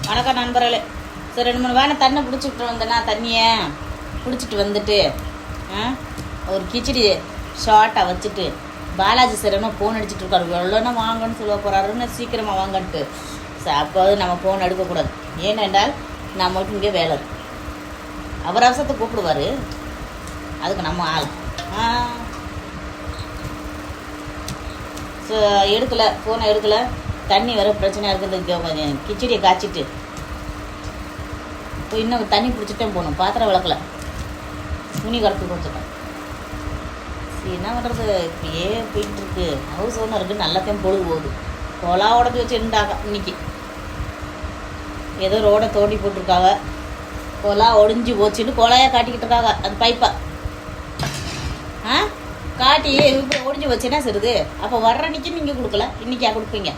வணக்கம் நண்பர்களே. சரி 2-3 வேணை தண்ணி பிடிச்சிட்டு வந்தேன்னா தண்ணியை பிடிச்சிட்டு வந்துட்டு ஒரு கிச்சடி ஷார்ட்டாக வச்சுட்டு பாலாஜி சார் ஃபோன் அடிச்சுட்டு இருக்காரு. எவ்வளோன்னா வாங்கன்னு சொல்ல போகிறாருன்னு சீக்கிரமாக வாங்கன்ட்டு. அப்போ நம்ம ஃபோன் எடுக்கக்கூடாது. ஏனென்றால் நம்மளுக்கு இங்கே வேலை இருக்கு. அவர் அவசரத்தை கூப்பிடுவார், அதுக்கு நம்ம ஆள் எடுக்கலை, ஃபோனை எடுக்கலை. தண்ணி வர பிரச்சனையாக இருக்குது. கிச்சடியை காய்ச்சிட்டு இப்போ இன்னும் தண்ணி பிடிச்சிட்டே போகணும். பாத்திரம் விளக்கலை, துணி கலப்பு கொடுத்துட்டேன். சரி என்ன பண்ணுறது, இப்படியே போயிட்டுருக்கு. ஹவுஸ் ஓனர் இருக்குது, நல்லாத்தையும் பொழுது போகுது. கொலா உடச்சி வச்சு இருந்தாங்க. இன்னைக்கு ஏதோ ரோடை தோண்டி போட்டிருக்காங்க. கொலா ஒடிஞ்சு போச்சுன்னு கொலையாக காட்டிக்கிட்டு இருக்காங்க. அது பைப்பா காட்டி இப்போ ஒடிஞ்சு வச்சுன்னா சரிது. அப்போ வர்ற அன்னைக்கு நீங்கள் கொடுக்கல, இன்றைக்கா கொடுப்பீங்க?